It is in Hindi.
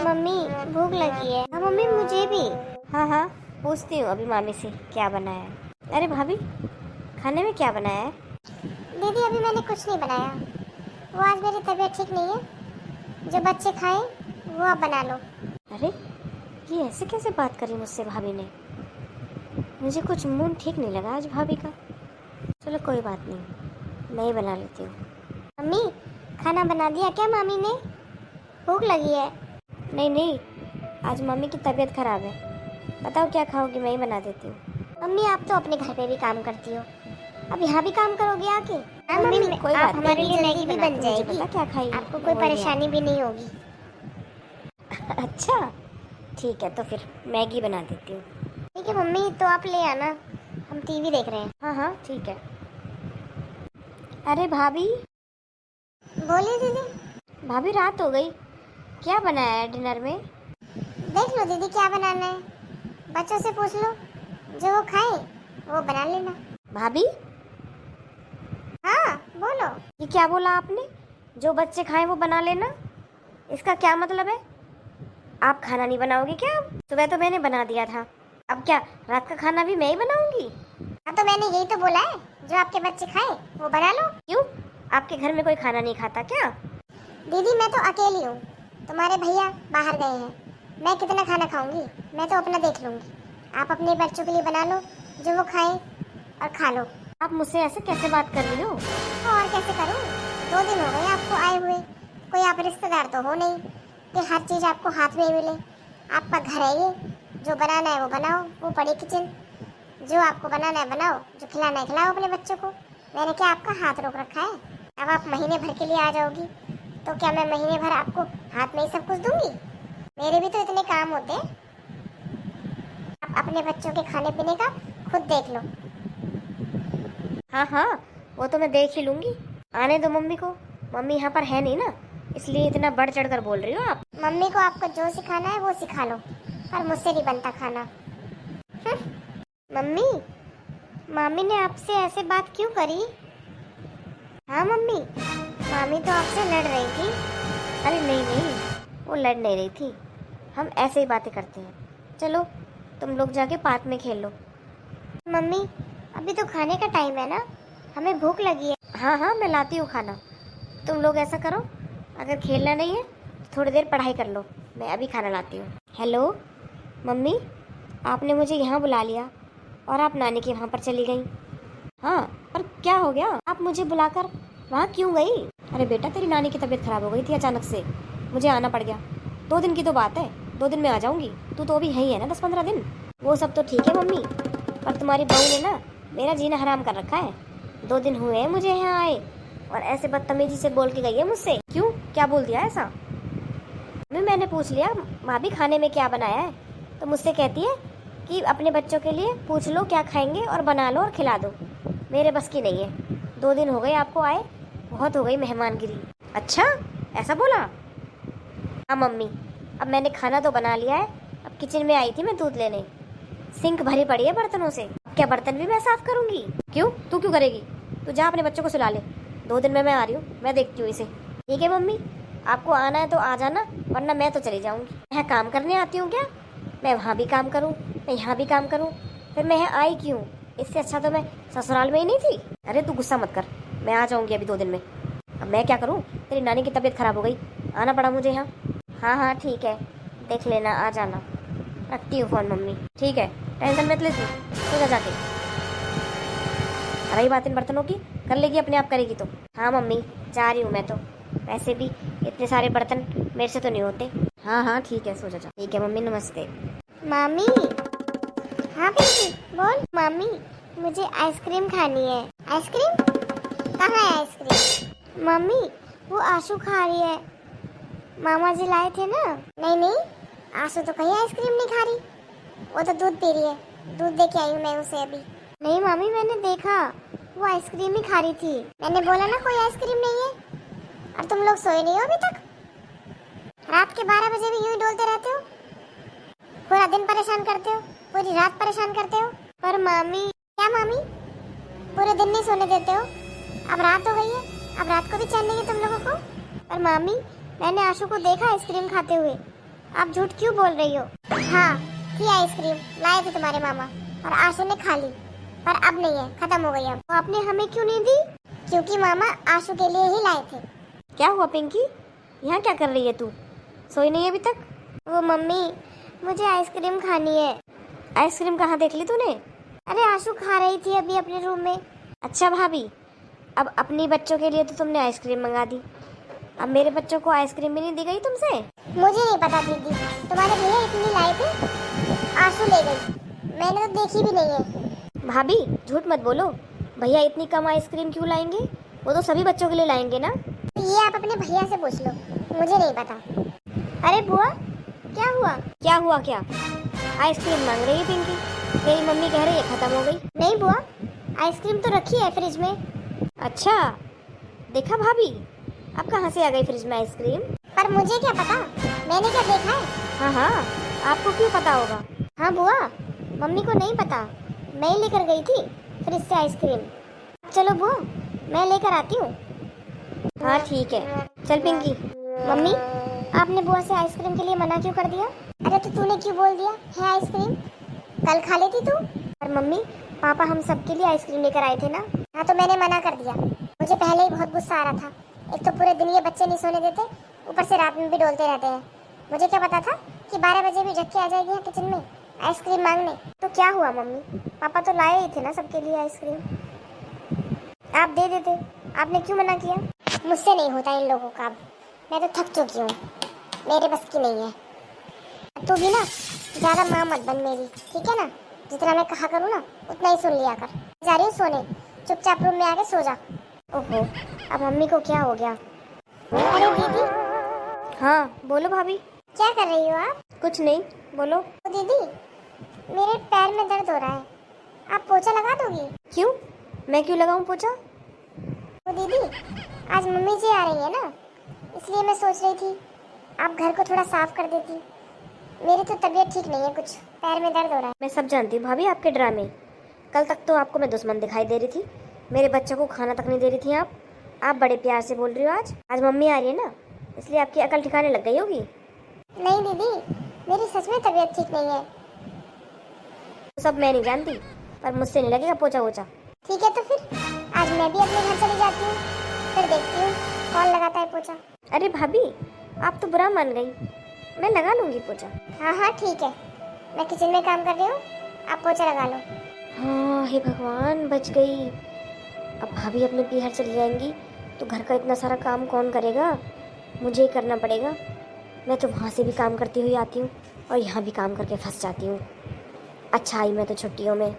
मम्मी भूख लगी है। हाँ मम्मी मुझे भी। हाँ हाँ पूछती हूँ अभी मामी से क्या बनाया है। अरे भाभी खाने में क्या बनाया है? दीदी अभी मैंने कुछ नहीं बनाया, वो आज मेरी तबीयत ठीक नहीं है, जो बच्चे खाएं वो आप बना लो। अरे ये ऐसे कैसे बात करी मुझसे भाभी ने? मुझे कुछ मूड ठीक नहीं लगा आज भाभी का। चलो कोई बात नहीं, मैं ही बना लेती हूँ। मम्मी खाना बना दिया क्या मामी ने? भूख लगी है। नहीं नहीं, आज मम्मी की तबीयत खराब है। बताओ क्या खाओगी, मैं ही बना देती हूँ। मम्मी आप तो अपने घर पे भी काम करती हो, अब यहाँ भी काम करोगे आके? हाँ मम्मी मम्मी कोई आप बात हमारे नहीं, लिए जल्दी मैगी भी बनाती बन हूँ, जाएगी। मुझे पता क्या खाई आपको कोई परेशानी भी नहीं होगी। अच्छा ठीक है, तो फिर मैगी बना देती हूँ। ठीक है मम्मी, तो आप ले आना, हम टीवी देख रहे हैं। हाँ हाँ ठीक है। अरे भाभी बोलिए दीदी। भाभी रात हो गई, क्या बनाया है डिनर में? देख लो दीदी क्या बनाना है, बच्चों से पूछ लो, जो वो खाए वो बना लेना। भाभी हाँ बोलो। ये क्या बोला आपने? जो बच्चे खाएं वो बना लेना, इसका क्या मतलब है? आप खाना नहीं बनाओगे क्या? सुबह तो मैंने बना दिया था, अब क्या रात का खाना भी मैं ही बनाऊंगी? हाँ तो मैंने यही तो बोला है, जो आपके बच्चे खाए वो बना लो। क्यों, आपके घर में कोई खाना नहीं खाता क्या? दीदी मैं तो अकेली हूँ, तुम्हारे भैया बाहर गए हैं, मैं कितना खाना खाऊंगी, मैं तो अपना देख लूंगी। आप अपने बच्चों के लिए बना लो, जो वो खाए और खा लो। आप मुझसे ऐसे कैसे बात कर रही हो? तो और कैसे करूँ, 2 दिन हो गए आपको आए हुए, कोई आप रिश्तेदार तो हो नहीं कि हर चीज़ आपको हाथ में मिले। आपका घर है ये, जो बनाना है वो बनाओ, वो पड़ी किचन, जो आपको बनाना है बनाओ, जो खिलाना है खिलाओ अपने बच्चों को। मैंने क्या आपका हाथ रोक रखा है? अब आप महीने भर के लिए आ जाओगी तो क्या मैं महीने भर आपको हाथ में ही सब कुछ दूंगी? मेरे भी तो इतने काम होते हैं। आप अपने बच्चों के खाने पीने का खुद देख लो। हाँ हाँ वो तो मैं देख ही लूंगी, आने दो मम्मी को। मम्मी यहाँ पर है नहीं ना, इसलिए इतना बढ़ चढ़ कर बोल रही हो आप। मम्मी को आपको जो सिखाना है वो सिखा लो, पर मुझसे नहीं बनता खाना। मम्मी मामी ने आपसे ऐसे बात क्यों करी? हाँ मम्मी, मामी तो आपसे लड़ रही थी। अरे नहीं नहीं, वो लड़ नहीं रही थी, हम ऐसे ही बातें करते हैं। चलो तुम लोग जाके पार्क में खेल लो। मम्मी अभी तो खाने का टाइम है ना, हमें भूख लगी है। हाँ हाँ मैं लाती हूँ खाना। तुम लोग ऐसा करो, अगर खेलना नहीं है तो थोड़ी देर पढ़ाई कर लो, मैं अभी खाना लाती हूँ। हेलो मम्मी, आपने मुझे यहाँ बुला लिया और आप नानी के वहाँ पर चली गई। हाँ पर क्या हो गया, आप मुझे बुलाकर वहाँ क्यों गई? अरे बेटा तेरी नानी की तबीयत खराब हो गई थी अचानक से, मुझे आना पड़ गया। 2 दिन की तो बात है, 2 दिन में आ जाऊंगी। तू तो अभी है ही है ना 10-15 दिन। वो सब तो ठीक है मम्मी, पर तुम्हारी बहू ने ना मेरा जीना हराम कर रखा है। 2 दिन हुए हैं मुझे यहाँ आए और ऐसे बदतमीजी से बोल के गई है मुझसे। क्यों, क्या बोल दिया ऐसा? मैंने पूछ लिया भाभी खाने में क्या बनाया है, तो मुझसे कहती है कि अपने बच्चों के लिए पूछ लो क्या खाएंगे और बना लो और खिला दो। मेरे बस की नहीं है। 2 दिन हो गए आपको आए, बहुत हो गई मेहमानगिरी। अच्छा ऐसा बोला? हाँ मम्मी, अब मैंने खाना तो बना लिया है, अब किचन में आई थी मैं दूध लेने, सिंक भरी पड़ी है बर्तनों से, क्या बर्तन भी मैं साफ करूंगी? क्यों, तू क्यों करेगी? तू जा अपने बच्चों को सुला ले, 2 दिन में मैं आ रही हूँ, मैं देखती हूँ इसे। ठीक है मम्मी, आपको आना है तो आ जाना, वरना मैं तो चली जाऊंगी। यहाँ काम करने आती हूँ क्या? मैं वहाँ भी काम करूँ, मैं यहाँ भी काम करूँ, फिर मैं यहाँ आई क्यों? इससे अच्छा तो मैं ससुराल में ही नहीं थी। अरे तू गुस्सा मत कर, मैं आ जाऊंगी अभी 2 दिन में। अब मैं क्या करूँ, तेरी नानी की तबीयत खराब हो गई, आना पड़ा मुझे यहाँ। हाँ हाँ ठीक है, देख लेना, आ जाना। रखती हूँ फ़ोन मम्मी। ठीक है, टेंशन मत ले तू, सो जा जाके। रही बात इन बर्तनों की, कर लेगी अपने आप करेगी तो। हाँ मम्मी जा रही हूँ मैं तो, वैसे भी इतने सारे बर्तन मेरे से तो नहीं होते। हाँ हाँ ठीक है, सो जा। ठीक है मम्मी, नमस्ते। मामी, हाँ बेटी बोल। मामी मुझे आइसक्रीम खानी है। आइसक्रीम? कहाँ है आइसक्रीम? मम्मी वो आशु खा रही है, मामा जी लाए थे ना। नहीं नहीं, आशु तो कहीं आइसक्रीम नहीं खा रही, वो तो दूध पी रही है, दूध दे के आई हूँ मैं उसे अभी। नहीं मामी मैंने देखा, वो आइसक्रीम ही खा रही थी। मैंने बोला ना कोई आइसक्रीम नहीं है, और तुम लोग सोए नहीं हो अभी तक? रात के 12 बजे भी यूं ही डोलते रहते हो, पूरा दिन परेशान करते हो, पूरी रात परेशान करते हो। पर मामी, क्या मामी, पूरे दिन नहीं सोने देते हो? अब रात हो गई है, अब रात को भी चैन नहीं है तुम लोगों को। पर मामी मैंने आशु को देखा आइसक्रीम खाते हुए, आप झूठ क्यों बोल रही हो? हाँ थी आइसक्रीम, लाए थे तुम्हारे मामा और आशु ने खा ली, पर अब नहीं है, खत्म हो गई। अब तो आपने हमें क्यों नहीं दी? क्योंकि मामा आशु के लिए ही लाए थे। क्या हुआ पिंकी, यहाँ क्या कर रही है तू? सोई नहीं है अभी तक? वो मम्मी, मुझे आइसक्रीम खानी है। आइसक्रीम कहाँ देख ली तूने? अरे आशु खा रही थी अभी अपने रूम में। अच्छा भाभी, अब अपनी बच्चों के लिए तो तुमने आइसक्रीम मंगा दी, अब मेरे बच्चों को आइसक्रीम भी नहीं दी गई तुमसे? मुझे नहीं पता दीदी, तुम्हारे भैया इतनी लाए थे, आशु ले गई, मैंने तो देखी भी नहीं है। भाभी झूठ मत बोलो, भैया इतनी कम आइसक्रीम क्यों लाएंगे? वो तो सभी बच्चों के लिए लाएंगे ना। ये आप अपने भैया से पूछ लो, मुझे नहीं पता। अरे बुआ, क्या हुआ? क्या हुआ क्या? आइसक्रीम मांग रही है पिंकी, तेरी मम्मी कह रही है खत्म हो गई। नहीं बुआ, आइसक्रीम तो रखी है फ्रिज में। अच्छा देखा भाभी, अब कहाँ से आ गई फ्रिज में आइसक्रीम? पर मुझे क्या पता, मैंने क्या देखा है? हाँ हाँ, आपको क्यों पता होगा? हाँ बुआ, मम्मी को नहीं पता, मैं ही लेकर गई थी फ्रिज से आइसक्रीम। चलो बुआ, मैं लेकर आती हूँ। हाँ ठीक है, चल पिंकी। मम्मी, आपने बुआ से आइसक्रीम के लिए मना क्यों कर दिया? अरे तो तूने क्यों बोल दिया है आइसक्रीम? कल खा लेती तू। और मम्मी, पापा हम सबके लिए आइसक्रीम लेकर आए थे ना। हाँ तो मैंने मना कर दिया, मुझे पहले ही बहुत गुस्सा आ रहा था। एक तो पूरे दिन ये बच्चे नहीं सोने देते, ऊपर से रात में भी डोलते रहते हैं। मुझे क्या पता था कि 12 बजे भी झक्की आ जाएगी किचन में आइसक्रीम मांगने। तो क्या हुआ मम्मी, पापा तो लाए ही थे ना सबके लिए आइसक्रीम, आप दे देते, आपने क्यों मना किया? मुझसे नहीं होता इन लोगों का, अब मैं तो थक चुकी हूँ, मेरे बस की नहीं है। तू भी ना ज़्यादा माँ मत बन मेरी, ठीक है ना? जितना मैं कहा करूँ ना उतना ही सुन लिया कर। जा रही हूँ सोने, चुपचाप रूम में आके सो जा। ओहो, अब मम्मी को क्या हो गया? अरे दीदी। हाँ बोलो भाभी। क्या कर रही हो आप? कुछ नहीं, बोलो। तो दीदी, मेरे पैर में दर्द हो रहा है, आप पोछा लगा दोगी? क्यों, मैं क्यों लगाऊं पोछा? तो दीदी, आज मम्मी जी आ रही है ना, इसलिए मैं सोच रही थी आप घर को थोड़ा साफ कर देती। मेरी तो तबीयत ठीक नहीं है, कुछ पैर में दर्द हो रहा है। मैं सब जानती हूँ भाभी आपके ड्रामे। कल तक तो आपको मैं दुश्मन दिखाई दे रही थी, मेरे बच्चों को खाना तक नहीं दे रही थी आप बड़े प्यार से बोल रही हो। आज मम्मी आ रही है ना, इसलिए आपकी अकल ठिकाने लग गई होगी। नहीं दीदी, मेरी सच में तबीयत ठीक नहीं है। सब मैं नहीं जानती, पर मुझसे नहीं लगेगा पोछा वोछा। ठीक है तो फिर आज मैं भी अपने घर चली जाती हूँ, फिर देखती हूँ कौन लगाता है पोछा। अरे भाभी, आप तो बुरा मान गई, मैं लगा लूंगी पोछा। हाँ हाँ ठीक है, मैं किचन में काम कर रही हूँ, आप पोछा लगा लो। हाँ हे भगवान, बच गई। अब भाभी अपने पीहर चली जाएंगी तो घर का इतना सारा काम कौन करेगा? मुझे ही करना पड़ेगा। मैं तो वहाँ से भी काम करती हुई आती हूँ और यहाँ भी काम करके फंस जाती हूँ। अच्छा आई मैं तो छुट्टियों में।